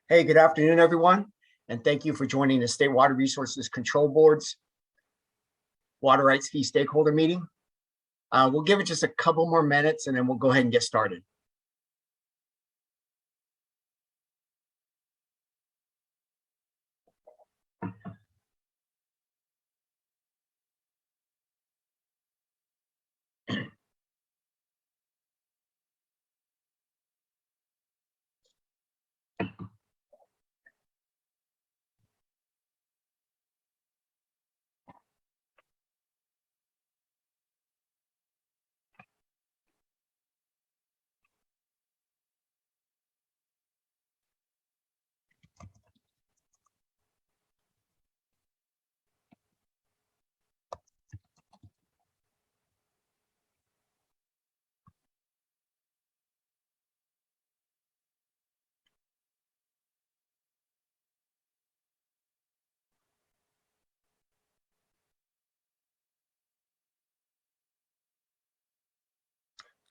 Hey, good afternoon, everyone, and thank you for joining the State Water Resources Control Board's Water Rights Fee Stakeholder meeting. We'll give it just a couple more minutes and then we'll go ahead and get started.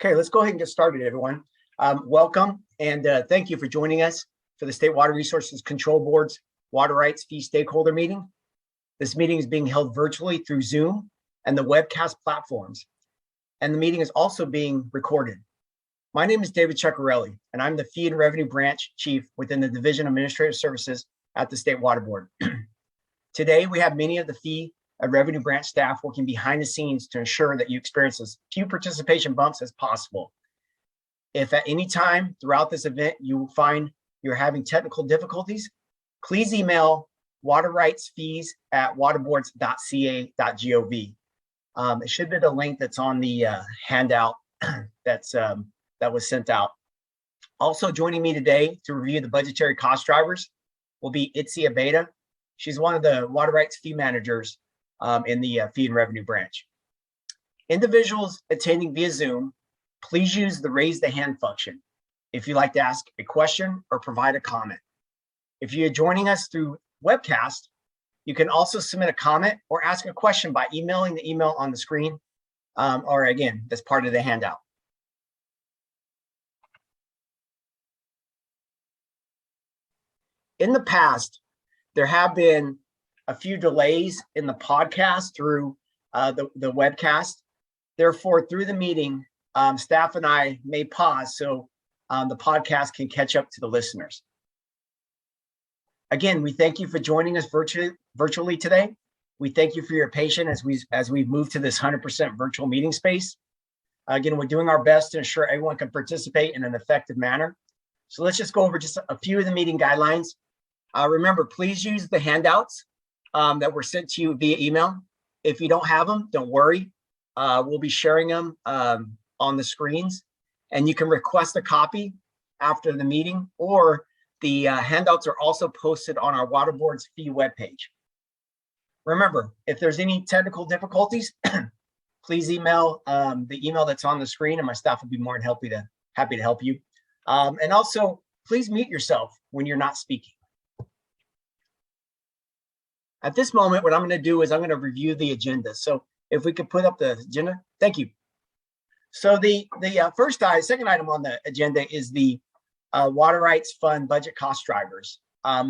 Okay, let's go ahead and get started, everyone. Welcome and thank you for joining us for the State Water Resources Control Board's Water Rights Fee Stakeholder meeting. This meeting is being held virtually through Zoom and the webcast platforms, and the meeting is also being recorded. My name is David Ceccarelli, and I'm the Fee and Revenue Branch Chief within the Division of Administrative Services at the State Water Board. Today, we have many of the Fee and Revenue Branch staff working behind the scenes to ensure that you experience as few participation bumps as possible. If at any time throughout this event you find you're having technical difficulties, please email waterrightsfees@waterboards.ca.gov. It should be the link that's on the handout that was sent out. Also joining me today to review the budgetary cost drivers will be Itzi Abeda. She's one of the water rights fee managers in the Fee and Revenue Branch. Individuals attending via Zoom, please use the raise the hand function if you'd like to ask a question or provide a comment. If you're joining us through webcast, you can also submit a comment or ask a question by emailing the email on the screen, or again, that's part of the handout. In the past, there have been a few delays in the podcast through the webcast. Therefore, through the meeting, staff and I may pause so the podcast can catch up to the listeners. Again, we thank you for joining us virtually today. We thank you for your patience as we move to this 100% virtual meeting space. Again, we're doing our best to ensure everyone can participate in an effective manner. So let's just go over just a few of the meeting guidelines. Remember, please use the handouts that were sent to you via email. If you don't have them, don't worry. We'll be sharing them on the screens, and you can request a copy after the meeting, or the handouts are also posted on our Water Board's fee webpage. Remember, if there's any technical difficulties, please email the email that's on the screen, and my staff will be more than happy to help you. And also, please mute yourself when you're not speaking. At this moment, what I'm going to do is I'm going to review the agenda. So if we could put up the agenda, thank you. So the second item on the agenda is the Water Rights Fund budget cost drivers,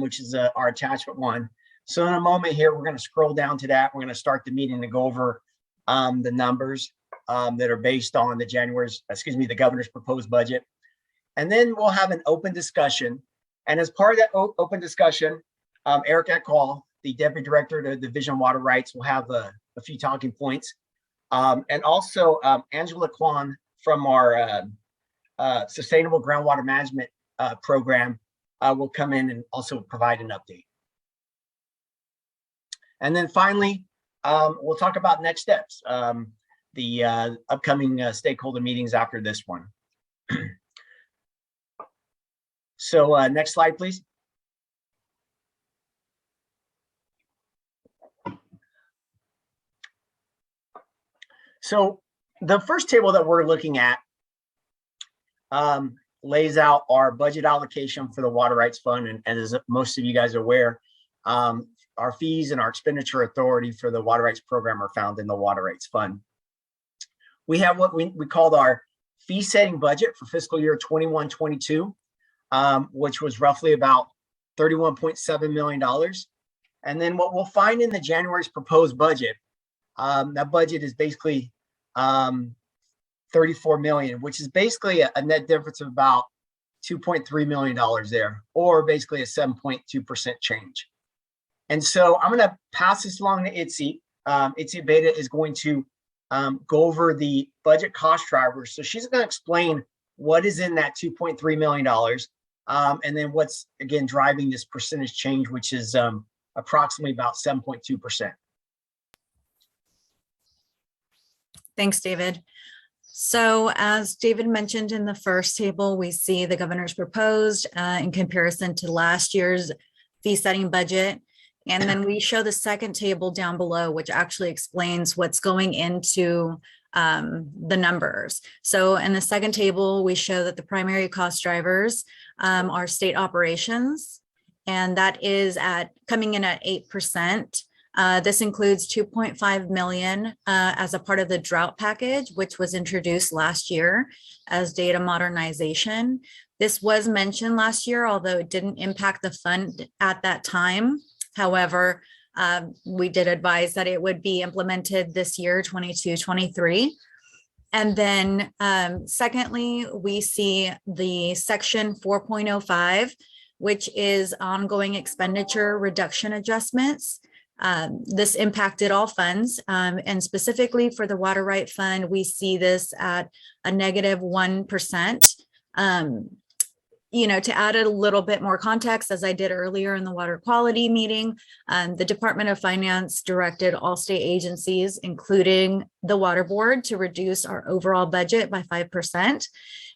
which is our attachment one. So in a moment here, we're going to scroll down to that. We're going to start the meeting to go over the numbers that are based on the governor's proposed budget. And then we'll have an open discussion. And as part of that open discussion, Eric Eckall, the Deputy Director of the Division of Water Rights, will have a few talking points. And also Angela Kwan from our Sustainable Groundwater Management program will come in and also provide an update. And then finally, we'll talk about next steps, the upcoming stakeholder meetings after this one. So next slide, please. So the first table that we're looking at lays out our budget allocation for the Water Rights Fund. And as most of you guys are aware, our fees and our expenditure authority for the Water Rights Program are found in the Water Rights Fund. We have what we called our fee setting budget for fiscal year 21-22, which was roughly about $31.7 million. And then what we'll find in the January's proposed budget, that budget is basically 34 million, which is basically a net difference of about $2.3 million there, or basically a 7.2% change. And so I'm going to pass this along to Itzi. Itzi Beta is going to go over the budget cost drivers. So she's going to explain what is in that $2.3 million, and then what's, again, driving this percentage change, which is approximately about 7.2%. Thanks, David. So as David mentioned in the first table, we see the governor's proposed in comparison to last year's fee setting budget. And then we show the second table down below, which actually explains what's going into the numbers. So in the second table, we show that the primary cost drivers are state operations, and that is coming in at 8%. This includes 2.5 million as a part of the drought package, which was introduced last year as data modernization. This was mentioned last year, although it didn't impact the fund at that time. However, we did advise that it would be implemented this year, 22-23. And then secondly, we see the section 4.05, which is ongoing expenditure reduction adjustments. This impacted all funds, and specifically for the water right fund, we see this at a negative 1%. To add a little bit more context, as I did earlier in the water quality meeting, the Department of Finance directed all state agencies, including the Water Board, to reduce our overall budget by 5%.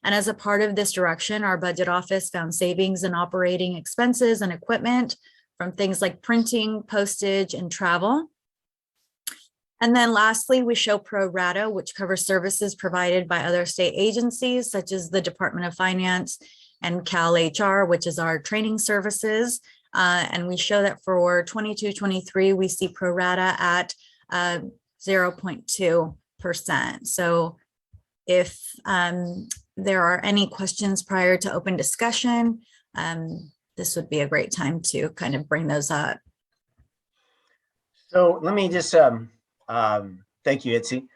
And as a part of this direction, our budget office found savings in operating expenses and equipment from things like printing, postage, and travel. And then lastly, we show pro rata, which covers services provided by other state agencies, such as the Department of Finance and Cal HR, which is our training services. And we show that for 22-23, we see pro rata at 0.2%. So if there are any questions prior to open discussion, this would be a great time to kind of bring those up. So let me just, thank you, Itzi.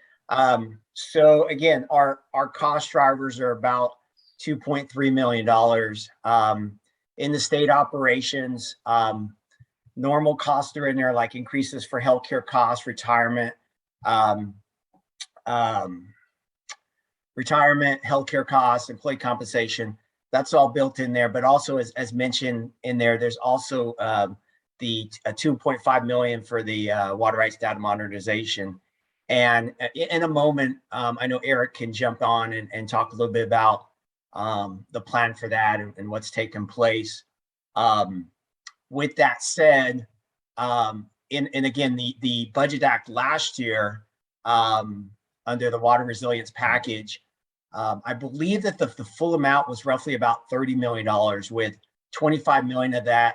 So again, our cost drivers are about $2.3 million. In the state operations, normal costs are in there, like increases for healthcare costs, retirement, healthcare costs, employee compensation. That's all built in there. But also, as mentioned in there, there's also the 2.5 million for the water rights data modernization. And in a moment, I know Eric can jump on and talk a little bit about the plan for that and what's taken place. With that said, and again, the Budget Act last year, under the water resilience package, I believe that the full amount was roughly about $30 million, with 25 million of that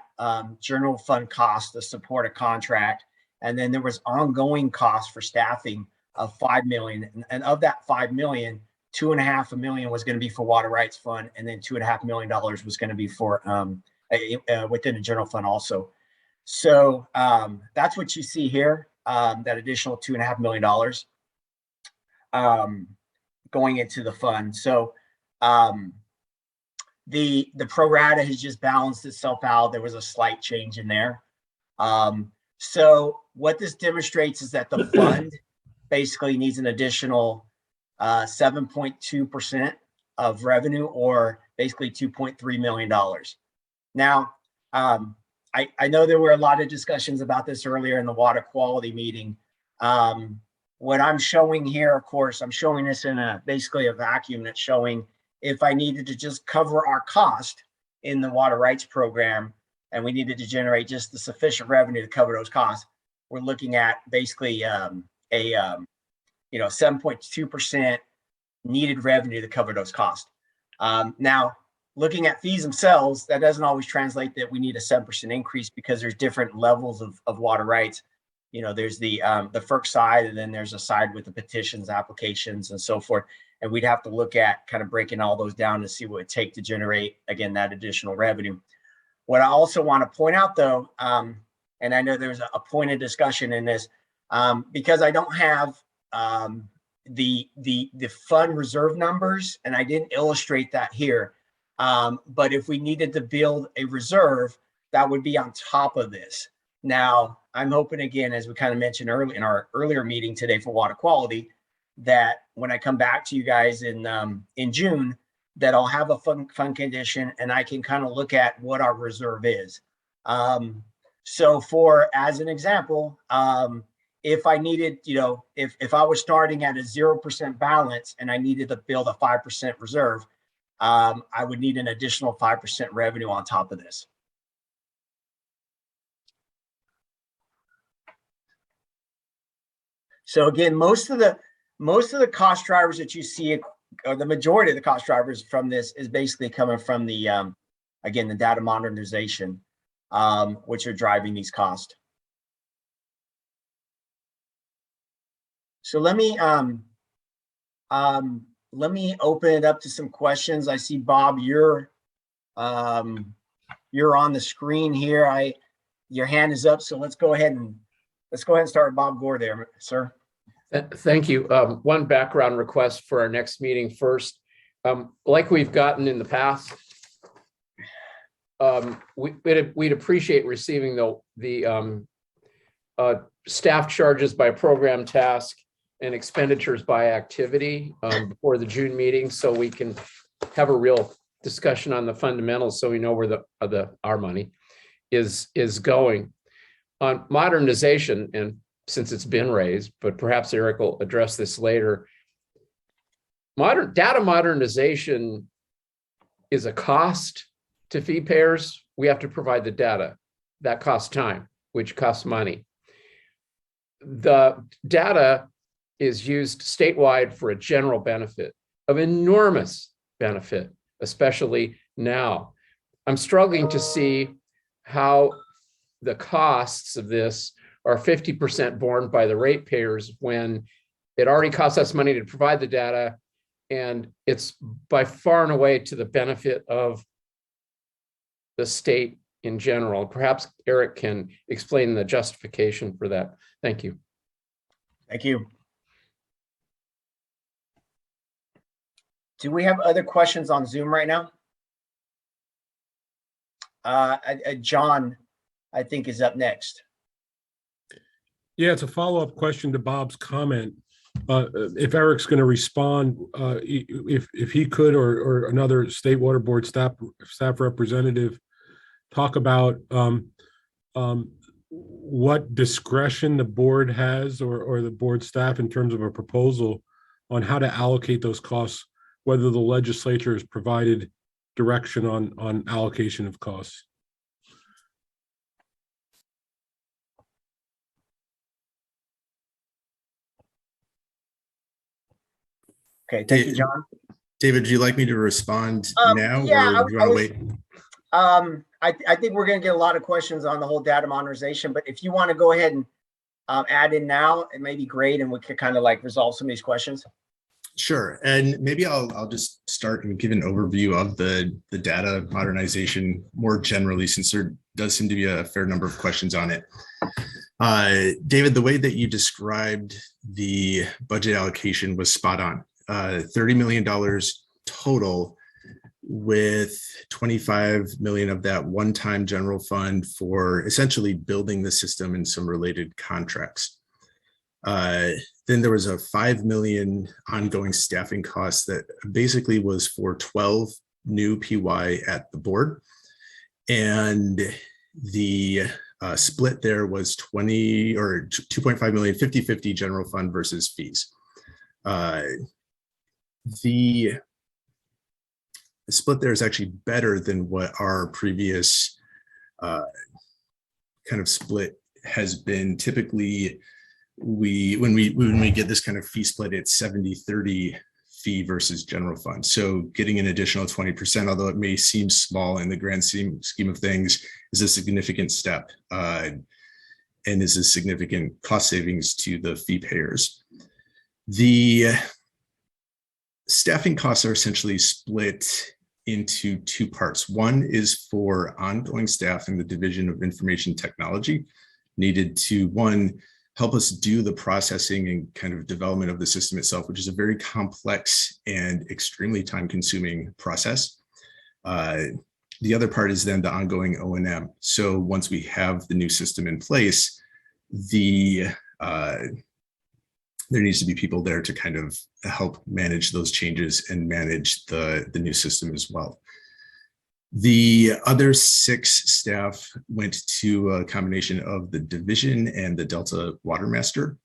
general fund cost to support a contract. And then there was ongoing costs for staffing of 5 million. And of that 5 million, $2.5 million was going to be for water rights fund. And then $2.5 million was going to be for within the general fund also. So that's what you see here, that additional $2.5 million going into the fund. So the pro rata has just balanced itself out. There was a slight change in there. So what this demonstrates is that the fund basically needs an additional 7.2% of revenue, or basically $2.3 million. Now, I know there were a lot of discussions about this earlier in the water quality meeting. What I'm showing here, of course, I'm showing this in basically a vacuum that's showing if I needed to just cover our cost in the water rights program, and we needed to generate just the sufficient revenue to cover those costs, we're looking at basically a 7.2% needed revenue to cover those costs. Now, looking at fees themselves, that doesn't always translate that we need a 7% increase, because there's different levels of water rights. There's the FERC side, and then there's a side with the petitions, applications, and so forth. And we'd have to look at kind of breaking all those down to see what it would take to generate, again, that additional revenue. What I also want to point out though, and I know there's a point of discussion in this, because I don't have the fund reserve numbers, and I didn't illustrate that here. But if we needed to build a reserve, that would be on top of this. Now, I'm hoping, again, as we kind of mentioned earlier in our earlier meeting today for water quality, that when I come back to you guys in June, that I'll have a fund condition and I can kind of look at what our reserve is. So for, as an example, if I needed, if I was starting at a 0% balance and I needed to build a 5% reserve, I would need an additional 5% revenue on top of this. So again, most of the cost drivers that you see, or the majority of the cost drivers from this, is basically coming from the again, the data modernization, which are driving these costs. So let me open it up to some questions. I see Bob, you're on the screen here. Your hand is up, so let's go ahead and start with Bob Gore there, sir. Thank you. One background request for our next meeting first. Like we've gotten in the past, we'd appreciate receiving the staff charges by program task and expenditures by activity before the June meeting, so we can have a real discussion on the fundamentals, so we know where our money is going. On modernization, and since it's been raised, but perhaps Eric will address this later, data modernization is a cost to fee payers. We have to provide the data. That costs time, which costs money. The data is used statewide for a general benefit of enormous benefit, especially now. I'm struggling to see how the costs of this are 50% borne by the ratepayers when it already costs us money to provide the data, and it's by far and away to the benefit of the state in general. Perhaps Eric can explain the justification for that. Thank you. Thank you. Do we have other questions on Zoom right now? John, I think, is up next. Yeah, it's a follow-up question to Bob's comment. If Eric's going to respond, if he could, or another State Water Board staff representative, talk about what discretion the board has, or the board staff, in terms of a proposal on how to allocate those costs, whether the legislature has provided direction on allocation of costs. Okay, thank you, John. David, would you like me to respond now, yeah, or do you want to wait? I think we're going to get a lot of questions on the whole data modernization, but if you want to go ahead and add in now, it may be great, and we could kind of like resolve some of these questions. Sure, and maybe I'll just start and give an overview of the data modernization more generally, since there does seem to be a fair number of questions on it. David, the way that you described the budget allocation was spot on. $30 million total, with 25 million of that one-time general fund for essentially building the system and some related contracts. Then there was a 5 million ongoing staffing cost that basically was for 12 new PY at the board. And the split there was 2.5 million, 50-50 general fund versus fees. The split there is actually better than what our previous kind of split has been. Typically, when we get this kind of fee split, it's 70-30 fee versus general fund. So getting an additional 20%, although it may seem small in the grand scheme of things, is a significant step and is a significant cost savings to the fee payers. The staffing costs are essentially split into two parts. One is for ongoing staff in the Division of Information Technology needed to, one, help us do the processing and kind of development of the system itself, which is a very complex and extremely time-consuming process. The other part is then the ongoing O&M. So once we have the new system in place, there needs to be people there to kind of help manage those changes and manage the new system as well. The other 6 staff went to a combination of the division and the Delta Watermaster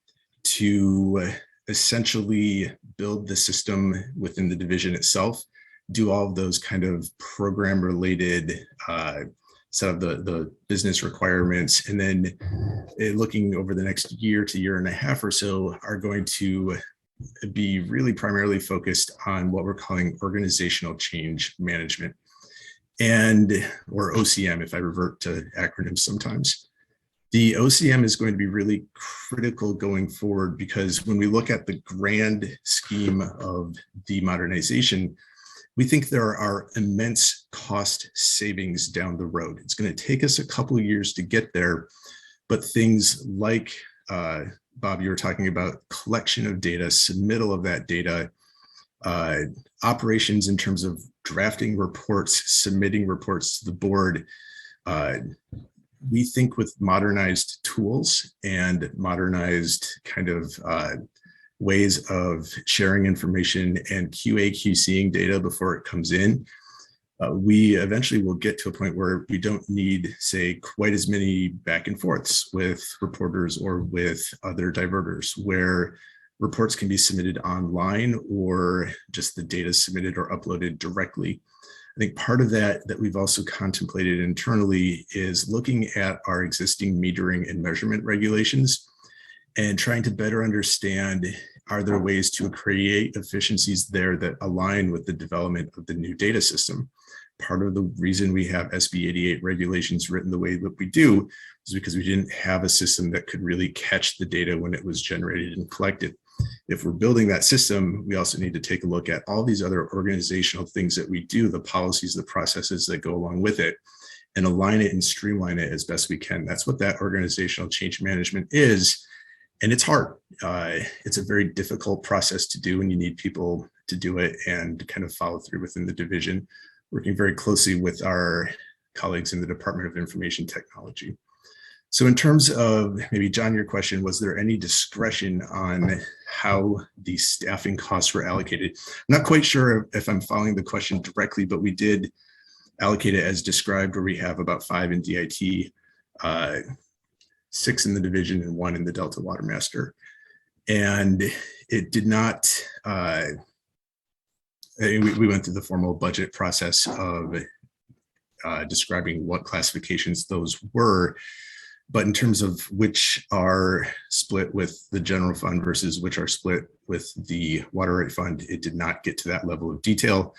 to essentially build the system within the division itself, do all of those kind of program related set of the business requirements, and then looking over the next year to year and a half or so are going to be really primarily focused on what we're calling organizational change management, or OCM, if I revert to acronyms sometimes. The OCM is going to be really critical going forward, because when we look at the grand scheme of the modernization, we think there are immense cost savings down the road. It's going to take us a couple of years to get there, but things like, Bob, you were talking about collection of data, submittal of that data, operations in terms of drafting reports, submitting reports to the board. We think with modernized tools and modernized kind of ways of sharing information and QA/QCing data before it comes in, we eventually will get to a point where we don't need, say, quite as many back and forths with reporters or with other diverters, where reports can be submitted online or just the data submitted or uploaded directly. I think part of that we've also contemplated internally is looking at our existing metering and measurement regulations and trying to better understand, are there ways to create efficiencies there that align with the development of the new data system? Part of the reason we have SB 88 regulations written the way that we do is because we didn't have a system that could really catch the data when it was generated and collected. If we're building that system, we also need to take a look at all these other organizational things that we do, the policies, the processes that go along with it, and align it and streamline it as best we can. That's what that organizational change management is. And it's hard. It's a very difficult process to do, and you need people to do it and kind of follow through within the division, working very closely with our colleagues in the Department of Information Technology. So in terms of, maybe John, your question, was there any discretion on how the staffing costs were allocated? I'm not quite sure if I'm following the question directly, but we did allocate it as described, where we have about 5 in DIT, 6 in the division and 1 in the Delta Watermaster. And it did not, we went through the formal budget process of describing what classifications those were. But in terms of which are split with the general fund versus which are split with the water right fund, it did not get to that level of detail.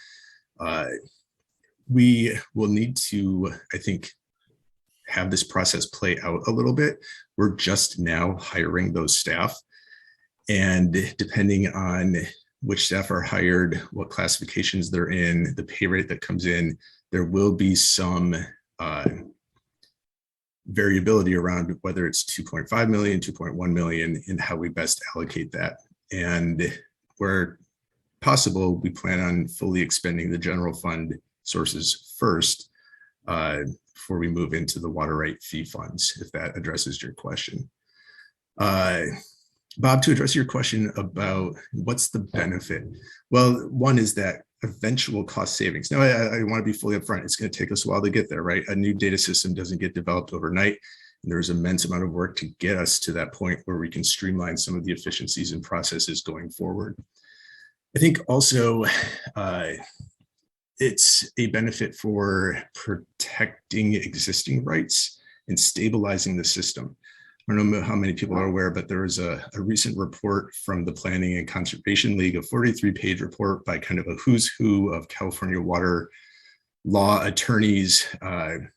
We will need to, I think, have this process play out a little bit. We're just now hiring those staff. And depending on which staff are hired, what classifications they're in, the pay rate that comes in, there will be some variability around whether it's 2.5 million, 2.1 million, and how we best allocate that. And where possible, we plan on fully expending the general fund sources first before we move into the water right fee funds, if that addresses your question. Bob, to address your question about what's the benefit? Well, one is that eventual cost savings. Now, I want to be fully upfront. It's going to take us a while to get there, right? A new data system doesn't get developed overnight. And there's an immense amount of work to get us to that point where we can streamline some of the efficiencies and processes going forward. I think also it's a benefit for protecting existing rights and stabilizing the system. I don't know how many people are aware, but there was a recent report from the Planning and Conservation League, a 43-page report by kind of a who's who of California water law attorneys,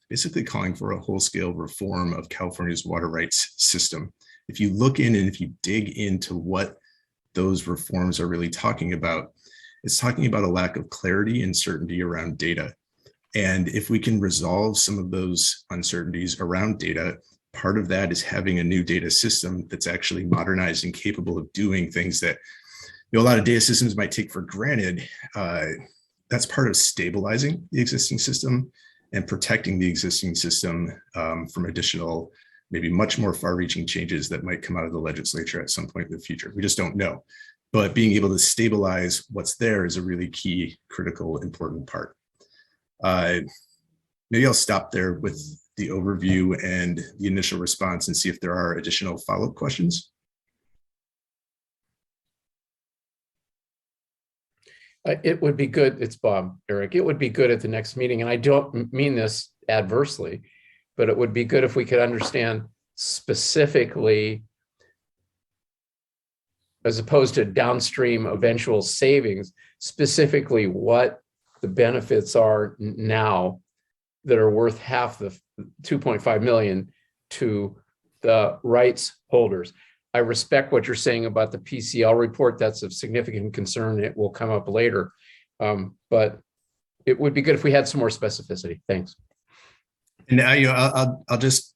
basically calling for a whole-scale reform of California's water rights system. If you look in and if you dig into what those reforms are really talking about, It's talking about a lack of clarity and certainty around data. And if we can resolve some of those uncertainties around data, part of that is having a new data system that's actually modernized and capable of doing things that a lot of data systems might take for granted. That's part of stabilizing the existing system and protecting the existing system from additional, maybe much more far-reaching changes that might come out of the legislature at some point in the future. We just don't know. But being able to stabilize what's there is a really key, critical, important part. Maybe I'll stop there with the overview and the initial response and see if there are additional follow-up questions. It would be good, it's Bob, Eric, it would be good at the next meeting, and I don't mean this adversely, but it would be good if we could understand specifically, as opposed to downstream eventual savings, specifically what the benefits are now that are worth half the 2.5 million to the rights holders. I respect what you're saying about the PCL report. That's of significant concern. It will come up later. But it would be good if we had some more specificity. Thanks. And I'll just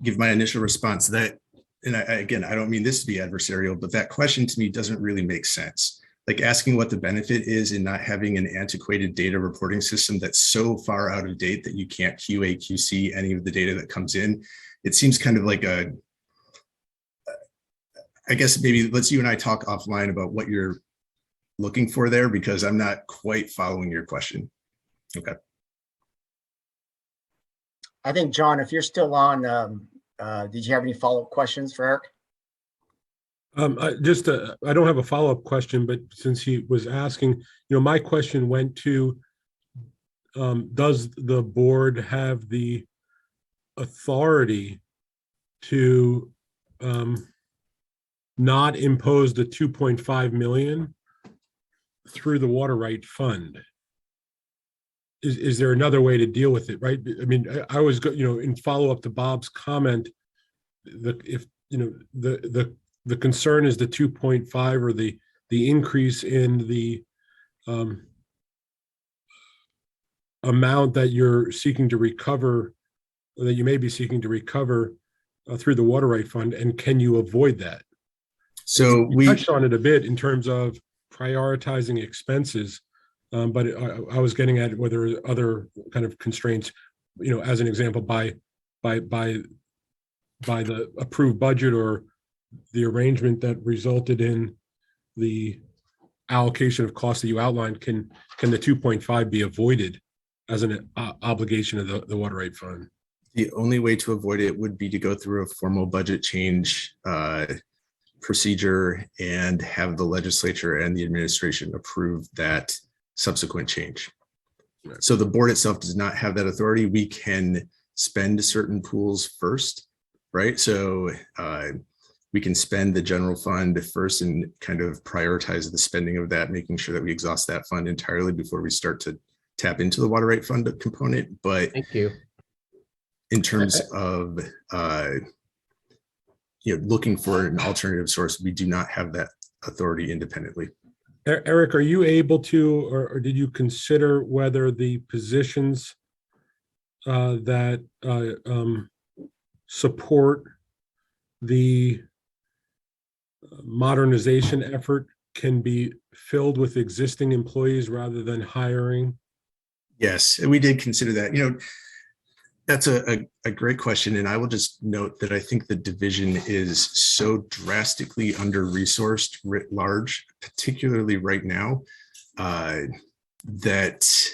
give my initial response to that. And again, I don't mean this to be adversarial, but that question to me doesn't really make sense. Like asking what the benefit is in not having an antiquated data reporting system that's so far out of date that you can't QA, QC any of the data that comes in. It seems kind of like I guess maybe let's you and I talk offline about what you're looking for there, because I'm not quite following your question. Okay. I think, John, if you're still on, did you have any follow-up questions for Eric? I don't have a follow-up question, but since he was asking, my question went to, does the board have the authority to not impose the 2.5 million through the water right fund? Is there another way to deal with it, right? I mean, I was, in follow-up to Bob's comment, that if, the concern is the 2.5 or the increase in the amount that you're seeking to recover, or that you may be seeking to recover through the water right fund, and can you avoid that? So we touched on it a bit in terms of prioritizing expenses, but I was getting at whether other kind of constraints, as an example, by the approved budget or the arrangement that resulted in the allocation of costs that you outlined, can the 2.5 be avoided as an obligation of the water right fund? The only way to avoid it would be to go through a formal budget change procedure and have the legislature and the administration approve that subsequent change. So the board itself does not have that authority. We can spend certain pools first, right? So we can spend the general fund first and kind of prioritize the spending of that, making sure that we exhaust that fund entirely before we start to tap into the water right fund component. But thank you. In terms of looking for an alternative source, we do not have that authority independently. Eric, are you able to, or did you consider whether the positions that support the modernization effort can be filled with existing employees rather than hiring? Yes, we did consider that. That's a great question. And I will just note that I think the division is so drastically under-resourced writ large, particularly right now, that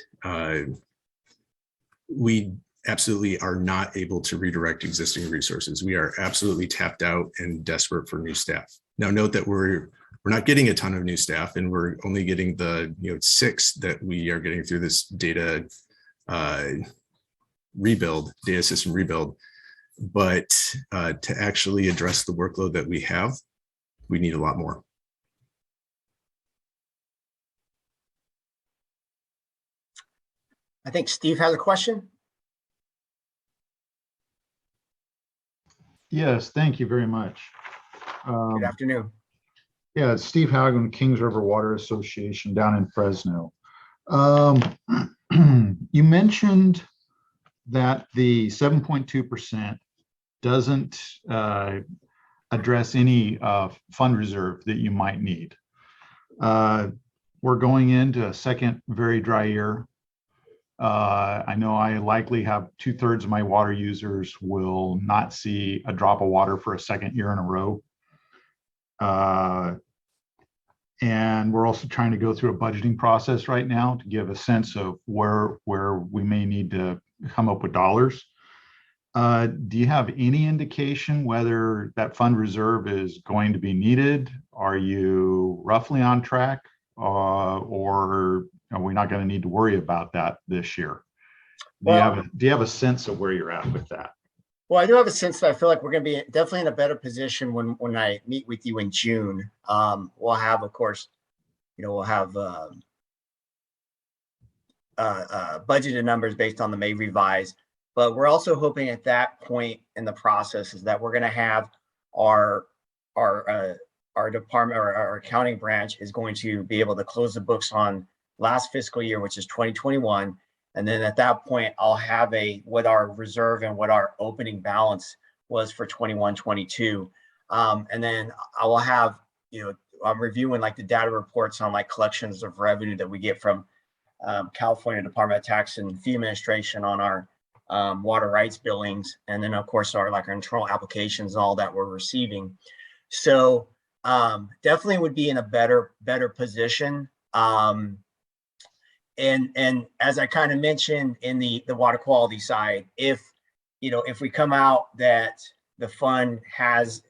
we absolutely are not able to redirect existing resources. We are absolutely tapped out and desperate for new staff. Now, note that we're not getting a ton of new staff, and we're only getting the 6 that we are getting through this data system rebuild. But to actually address the workload that we have, we need a lot more. I think Steve has a question. Yes, thank you very much. Good afternoon. Yeah, it's Steve Haugen, Kings River Water Association down in Fresno. Um, You mentioned that the 7.2% doesn't address any fund reserve that you might need. We're going into a second very dry year. I know I likely have 2/3 of my water users will not see a drop of water for a second year in a row. And we're also trying to go through a budgeting process right now to give a sense of where we may need to come up with dollars. Do you have any indication whether that fund reserve is going to be needed? Are you roughly on track? Or are we not going to need to worry about that this year? Do you have a sense of where you're at with that? Well, I do have a sense that I feel like we're going to be definitely in a better position when I meet with you in June. We'll have, of course, we'll have budgeted numbers based on the May revise, but we're also hoping at that point in the process is that we're going to have our department or our accounting branch is going to be able to close the books on last fiscal year, which is 2021. And then at that point, I'll have what our reserve and what our opening balance was for 21-22. And then I will have, I'm reviewing like the data reports on like collections of revenue that we get from California Department of Tax and Fee Administration on our water rights billings. And then of course our internal applications and all that we're receiving. So definitely would be in a better position. And as I kind of mentioned in the water quality side, if we come out that the fund has,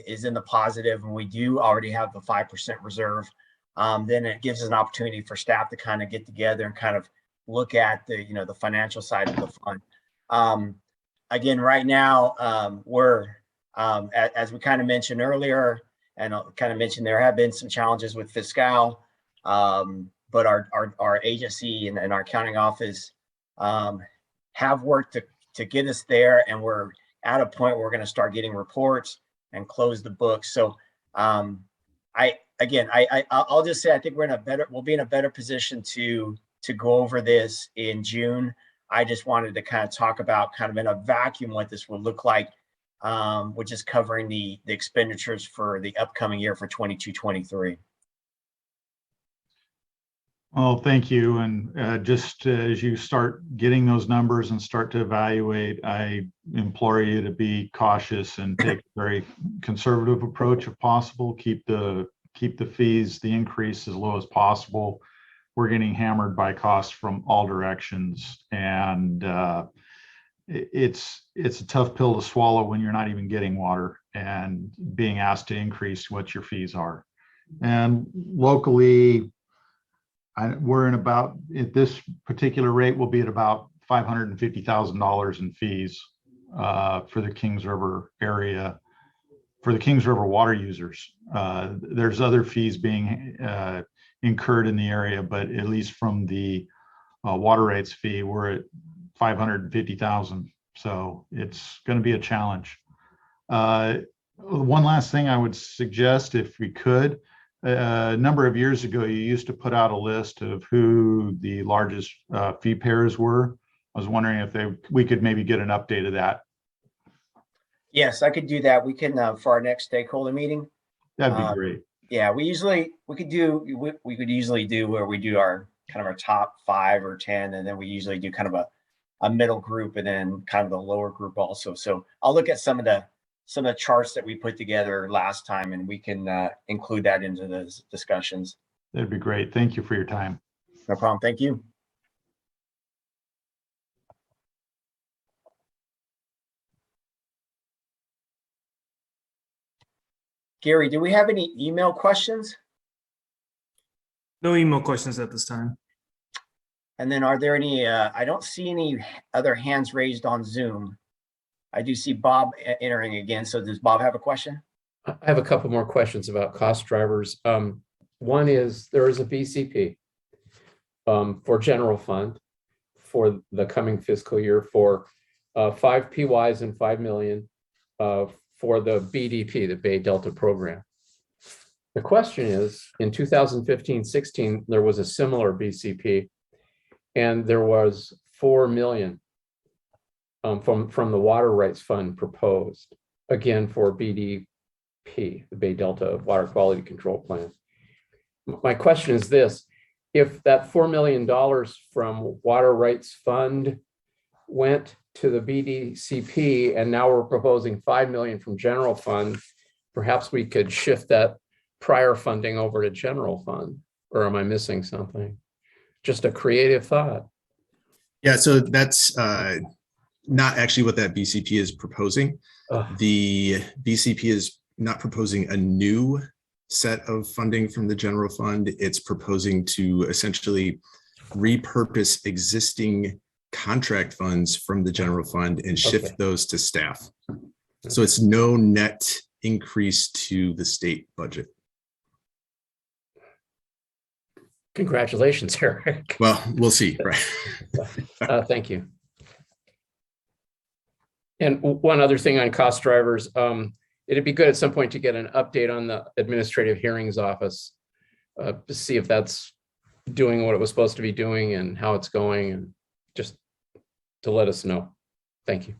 is in the positive and we do already have the 5% reserve, then it gives us an opportunity for staff to kind of get together and kind of look at the financial side of the fund. Again, right now, we're, as we kind of mentioned earlier, and I kind of mentioned there have been some challenges with fiscal, but our agency and our accounting office have worked to get us there, and we're at a point where we're going to start getting reports and close the books. So I'll just say I think we'll be in a better position to go over this in June. I just wanted to kind of talk about kind of in a vacuum what this would look like, which is covering the expenditures for the upcoming year for 22-23. Well, thank you. And just as you start getting those numbers and start to evaluate, I implore you to be cautious and take a very conservative approach if possible. Keep the fees, the increase as low as possible. We're getting hammered by costs from all directions, and it's a tough pill to swallow when you're not even getting water and being asked to increase what your fees are. And locally, we're in about, at this particular rate, we'll be at about $550,000 in fees for the Kings River area, for the Kings River water users. There's other fees being incurred in the area, but at least from the water rates fee, we're at 550,000. So it's going to be a challenge. One last thing I would suggest, if we could, a number of years ago, you used to put out a list of who the largest fee payers were. I was wondering if we could maybe get an update of that. Yes, I could do that. We can for our next stakeholder meeting. That'd be great. Yeah, we could usually do where we do our kind of our top 5 or 10, and then we usually do kind of a middle group and then kind of the lower group also. So I'll look at some of the charts that we put together last time, and we can include that into those discussions. That'd be great. Thank you for your time. No problem. Thank you. Gary, do we have any email questions? No email questions at this time. And then are there any, I don't see any other hands raised on Zoom. I do see Bob entering again. So does Bob have a question? I have a couple more questions about cost drivers. One is there is a BCP for general fund for the coming fiscal year for 5 PYs and 5 million for the BDP, the Bay Delta program. The question is, in 2015-16, there was a similar BCP, and there was 4 million from the Water Rights Fund proposed, again for BDP, the Bay Delta Water Quality Control Plan. My question is this: if that $4 million from Water Rights Fund went to the BDCP, and now we're proposing 5 million from general fund, perhaps we could shift that prior funding over to general fund, or am I missing something? Just a creative thought. Yeah, so that's not actually what that BCP is proposing. The BCP is not proposing a new set of funding from the general fund. It's proposing to essentially repurpose existing contract funds from the general fund and shift those to staff. So it's no net increase to the state budget. Congratulations, Eric. Well, we'll see, right? Thank you. And one other thing on cost drivers, it'd be good at some point to get an update on the Administrative Hearings Office to see if that's doing what it was supposed to be doing and how it's going, and just to let us know. Thank you.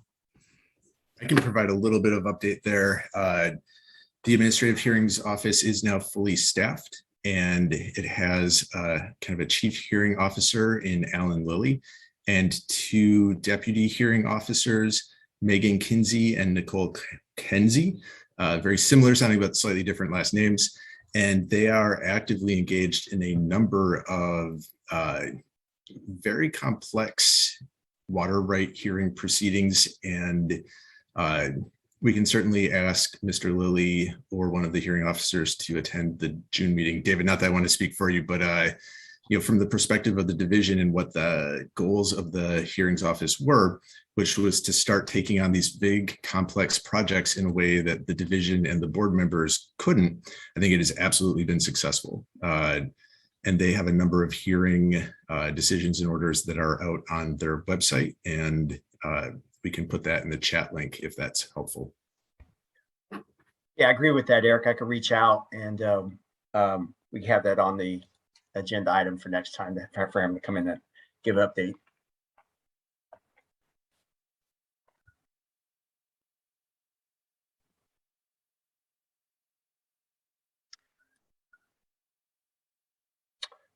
I can provide a little bit of update there. The Administrative Hearings Office is now fully staffed, and it has kind of a chief hearing officer in Alan Lilly and 2 deputy hearing officers, Megan Kinsey and Nicole Kenzie, very similar sounding but slightly different last names. And they are actively engaged in a number of very complex water right hearing proceedings. And we can certainly ask Mr. Lilly or one of the hearing officers to attend the June meeting. David, not that I want to speak for you, but from the perspective of the division and what the goals of the hearings office were, which was to start taking on these big complex projects in a way that the division and the board members couldn't, I think it has absolutely been successful. And they have a number of hearing decisions and orders that are out on their website, and we can put that in the chat link if that's helpful. Yeah, I agree with that, Eric. I could reach out and we can have that on the agenda item for next time for him to come in and give an update.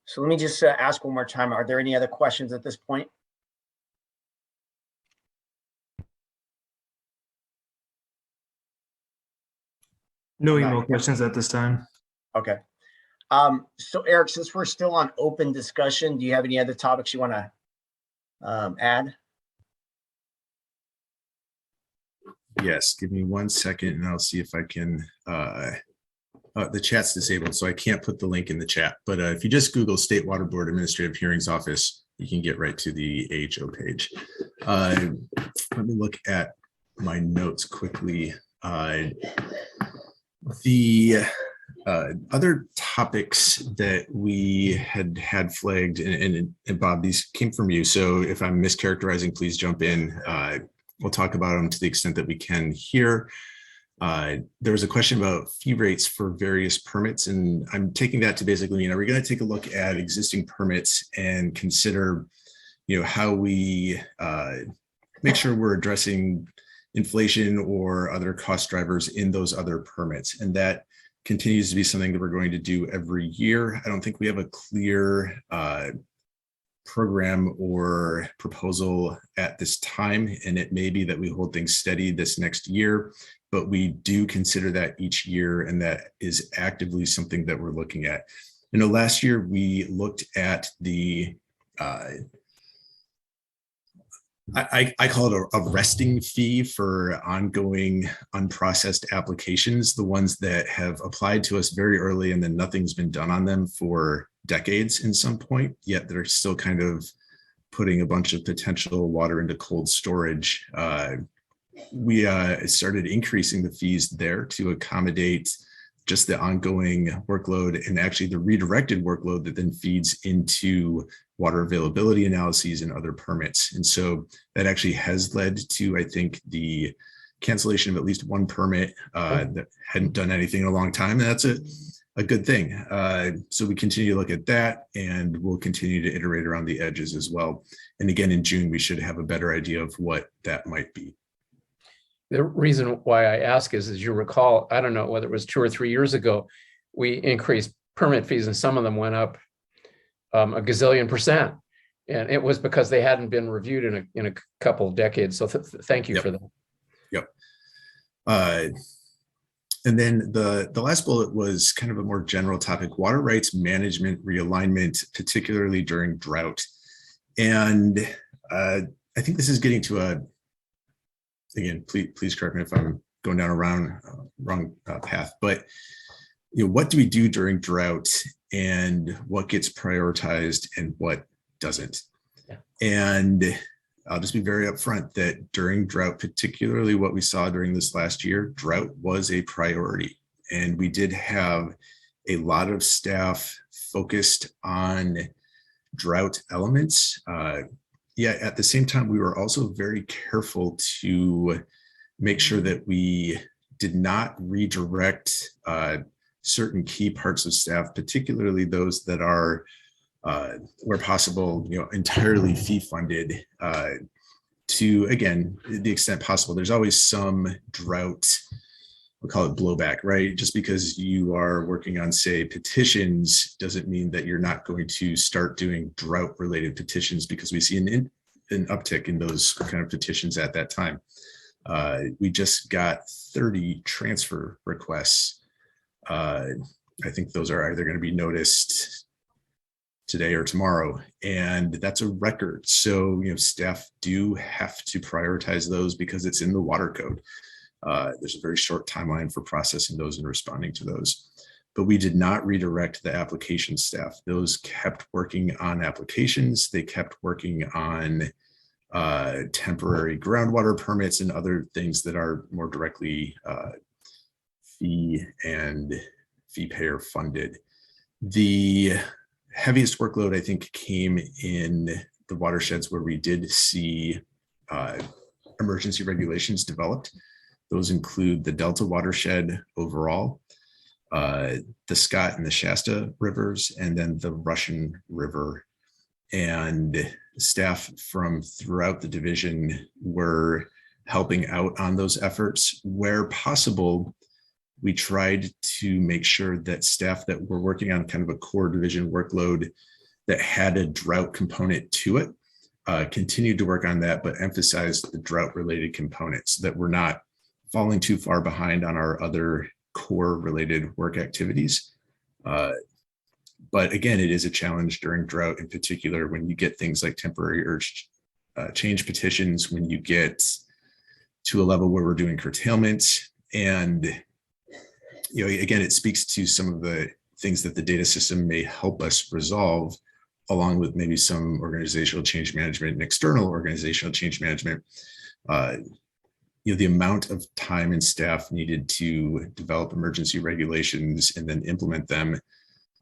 So let me just ask one more time, are there any other questions at this point? No email questions at this time. Okay. So Eric, since we're still on open discussion, do you have any other topics you want to add? Yes, give me 1 second and I'll see if I can, the chat's disabled, so I can't put the link in the chat, but if you just Google State Water Board Administrative Hearings Office, you can get right to the AHO page. Let me look at my notes quickly. The other topics that we had flagged, and Bob, these came from you, so if I'm mischaracterizing, please jump in. We'll talk about them to the extent that we can here. There was a question about fee rates for various permits, and I'm taking that to basically mean, are we going to take a look at existing permits and consider, how we make sure we're addressing inflation or other cost drivers in those other permits? And that continues to be something that we're going to do every year. I don't think we have a clear program or proposal at this time, and it may be that we hold things steady this next year, but we do consider that each year, and that is actively something that we're looking at. Last year we looked at the I call it a resting fee for ongoing unprocessed applications, the ones that have applied to us very early and then nothing's been done on them for decades in some point, yet they're still kind of putting a bunch of potential water into cold storage. We started increasing the fees there to accommodate just the ongoing workload and actually the redirected workload that then feeds into water availability analyses and other permits. And so that actually has led to, I think, the cancellation of at least one permit that hadn't done anything in a long time. And that's a good thing. So we continue to look at that, and we'll continue to iterate around the edges as well. And again, in June, we should have a better idea of what that might be. The reason why I ask is, as you recall, I don't know whether it was 2 or 3 years ago, we increased permit fees and some of them went up a gazillion percent. And it was because they hadn't been reviewed in a couple of decades. So thank you for that. Yep. And then the last bullet was kind of a more general topic: water rights management realignment, particularly during drought. And I think this is getting to a, again, please correct me if I'm going down a wrong path, but what do we do during drought, and what gets prioritized and what doesn't? Yeah. And I'll just be very upfront that during drought, particularly what we saw during this last year, drought was a priority. And we did have a lot of staff focused on drought elements. Yet at the same time, we were also very careful to make sure that we did not redirect certain key parts of staff, particularly those that are, where possible, entirely fee funded, to, again, the extent possible. There's always some drought, we'll call it blowback, right? Just because you are working on, say, petitions doesn't mean that you're not going to start doing drought related petitions, because we see an uptick in those kind of petitions at that time. We just got 30 transfer requests. I think those are either going to be noticed today or tomorrow, and that's a record. So staff do have to prioritize those because it's in the water code. There's a very short timeline for processing those and responding to those. But we did not redirect the application staff. Those kept working on applications. They kept working on temporary groundwater permits and other things that are more directly fee payer funded. The heaviest workload, I think, came in the watersheds where we did see emergency regulations developed. Those include the Delta watershed overall, the Scott and the Shasta rivers, and then the Russian River. And staff from throughout the division were helping out on those efforts. Where possible, we tried to make sure that staff that were working on kind of a core division workload that had a drought component to it continued to work on that, but emphasized the drought related components, that we're not falling too far behind on our other core related work activities. But again, it is a challenge during drought, in particular when you get things like temporary urge change petitions, when you get to a level where we're doing curtailments. And again, it speaks to some of the things that the data system may help us resolve, along with maybe some organizational change management and external organizational change management. The amount of time and staff needed to develop emergency regulations and then implement them,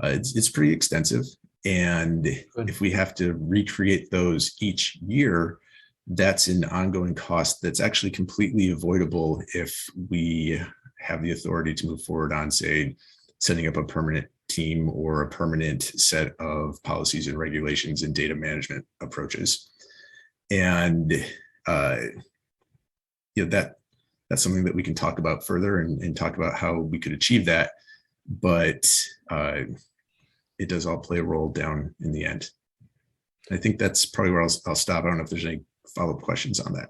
it's pretty extensive. And if we have to recreate those each year, that's an ongoing cost that's actually completely avoidable if we have the authority to move forward on, say, setting up a permanent team or a permanent set of policies and regulations and data management approaches. And that's something that we can talk about further and talk about how we could achieve that. But it does all play a role down in the end. I think that's probably where I'll stop. I don't know if there's any follow-up questions on that.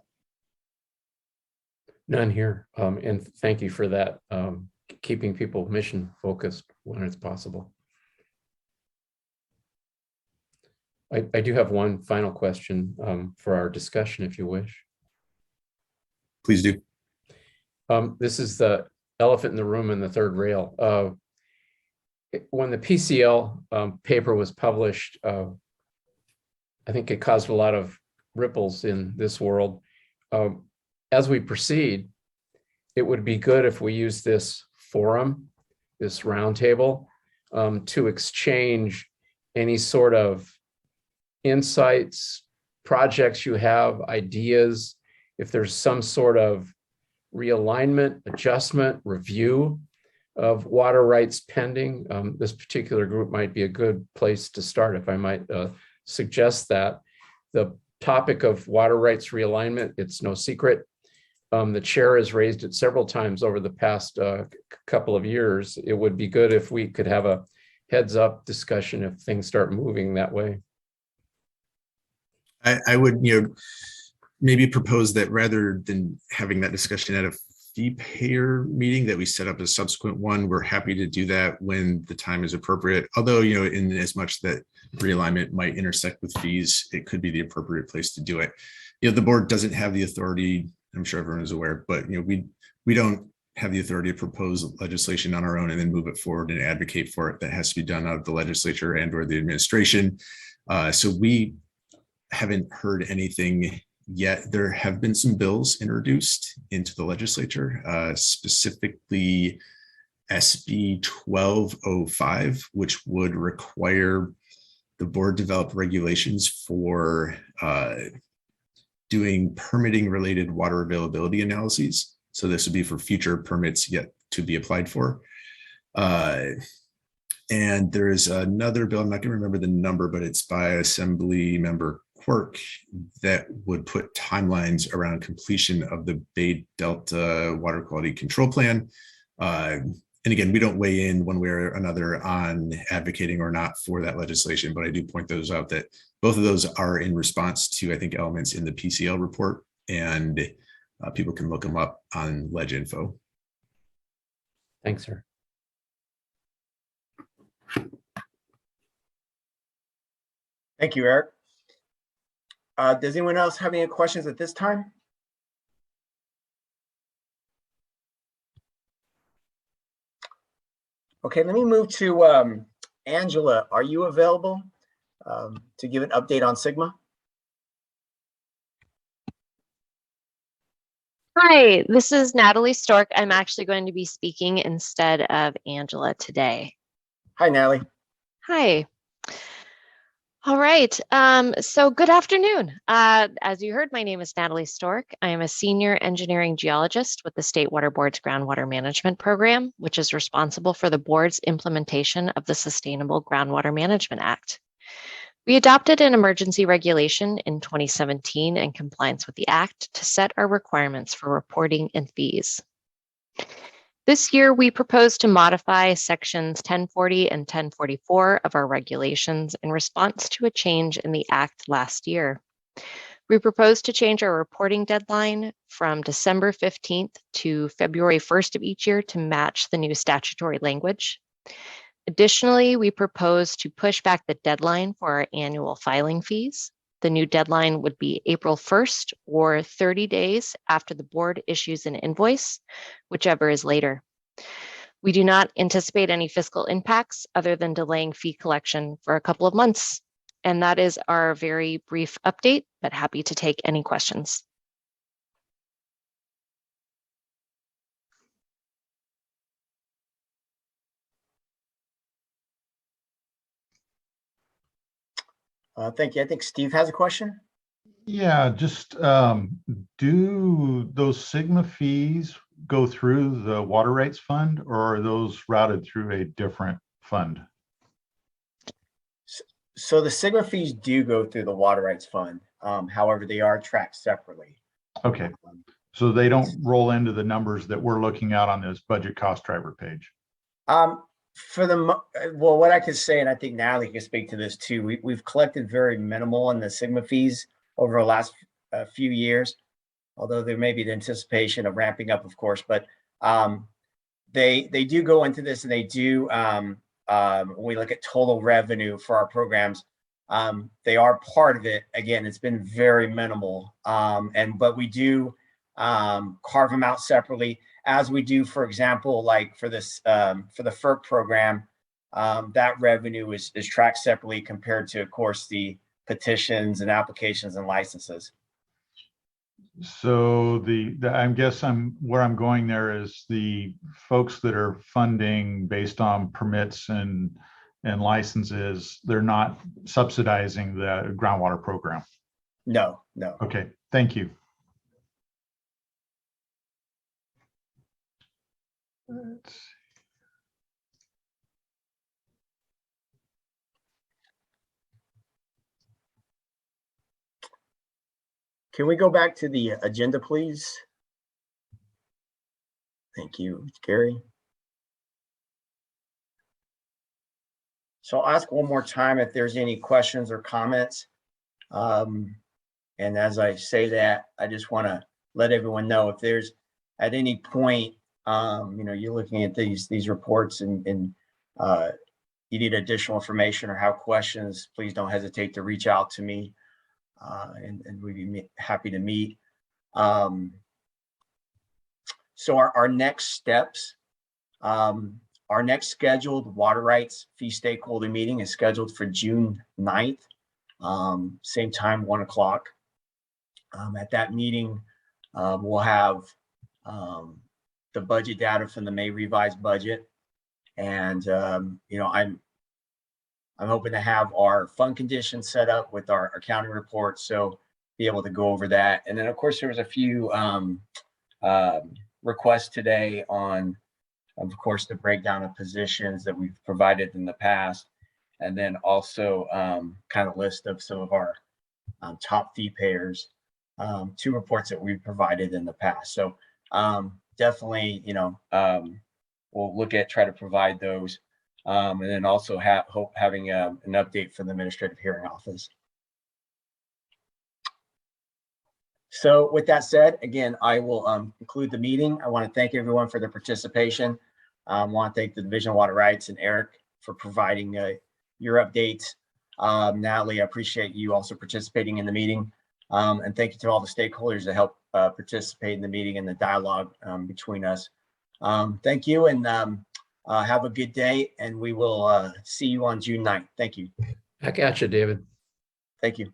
None here. And thank you for that, keeping people mission focused when it's possible. I do have one final question for our discussion, if you wish. Please do. This is the elephant in the room in the third rail. When the PCL paper was published, I think it caused a lot of ripples in this world. As we proceed, it would be good if we use this forum, this roundtable, to exchange any sort of insights, projects you have, ideas. If there's some sort of realignment, adjustment, review of water rights pending. This particular group might be a good place to start, if I might suggest that. The topic of water rights realignment, it's no secret. The chair has raised it several times over the past couple of years. It would be good if we could have a heads up discussion if things start moving that way. I would, maybe propose that rather than having that discussion at a fee payer meeting, that we set up a subsequent one. We're happy to do that when the time is appropriate. Although, in as much that realignment might intersect with fees, it could be the appropriate place to do it. The board doesn't have the authority, I'm sure everyone is aware, but we don't have the authority to propose legislation on our own and then move it forward and advocate for it. That has to be done out of the legislature and or the administration. So we haven't heard anything yet. There have been some bills introduced into the legislature, specifically SB 1205, which would require the board develop regulations for doing permitting related water availability analyses. So this would be for future permits yet to be applied for. And there's another bill, I'm not going to remember the number, but it's by Assembly Member Quirk, that would put timelines around completion of the Bay Delta Water Quality Control Plan. And again, we don't weigh in one way or another on advocating or not for that legislation, but I do point those out that both of those are in response to, I think, elements in the PCL report, and people can look them up on LegInfo. Thanks, sir. Thank you, Eric. Does anyone else have any questions at this time? Okay, let me move to Angela. Are you available to give an update on Sigma? Hi, this is Natalie Stork. I'm actually going to be speaking instead of Angela today. Hi, Natalie. Hi. All right. So good afternoon. As you heard, my name is Natalie Stork. I am a senior engineering geologist with the State Water Board's Groundwater Management Program, which is responsible for the board's implementation of the Sustainable Groundwater Management Act. We adopted an emergency regulation in 2017 in compliance with the Act to set our requirements for reporting and fees. This year, we propose to modify sections 1040 and 1044 of our regulations in response to a change in the Act last year. We propose to change our reporting deadline from December 15th to February 1st of each year to match the new statutory language. Additionally, we propose to push back the deadline for our annual filing fees. The new deadline would be April 1st or 30 days after the board issues an invoice, whichever is later. We do not anticipate any fiscal impacts other than delaying fee collection for a couple of months. And that is our very brief update, but happy to take any questions. Thank you. I think Steve has a question. Yeah, just do those Sigma fees go through the water rights fund, or are those routed through a different fund? So the Sigma fees do go through the water rights fund. However, they are tracked separately. Okay, so they don't roll into the numbers that we're looking at on this budget cost driver page. Well, what I could say, and I think Natalie can speak to this too, we've collected very minimal in the Sigma fees over the last few years, although there may be the anticipation of ramping up, of course, but they do go into this, and they do, when we look at total revenue for our programs, they are part of it. Again, it's been very minimal, but we do carve them out separately, as we do, for example, like for this for the FERC program, that revenue is tracked separately compared to, of course, the petitions and applications and licenses. So I guess where I'm going there is the folks that are funding based on permits and licenses, they're not subsidizing the groundwater program. No. Okay, thank you. Let's- Can we go back to the agenda, please? Thank you, Gary. So I'll ask one more time if there's any questions or comments. And as I say that, I just want to let everyone know if there's at any point, you're looking at these reports and you need additional information or have questions, please don't hesitate to reach out to me. And we'd be happy to meet. So our next steps, our next scheduled water rights fee stakeholder meeting is scheduled for June 9th, same time, 1 o'clock. At that meeting, we'll have the budget data from the May revised budget. And, I'm hoping to have our fund conditions set up with our accounting report. So be able to go over that. And then of course, there was a few requests today on, of course, the breakdown of positions that we've provided in the past. And then also kind of list of some of our top fee payers, 2 reports that we've provided in the past. So definitely, we'll look at, try to provide those. And then also having an update from the Administrative Hearing Office. So with that said, again, I will conclude the meeting. I want to thank everyone for their participation. I want to thank the Division of Water Rights and Eric for providing your updates. Natalie, I appreciate you also participating in the meeting. And thank you to all the stakeholders that help participate in the meeting and the dialogue between us. Thank you, and have a good day, and we will see you on June 9th. Thank you. Back at you, David. Thank you.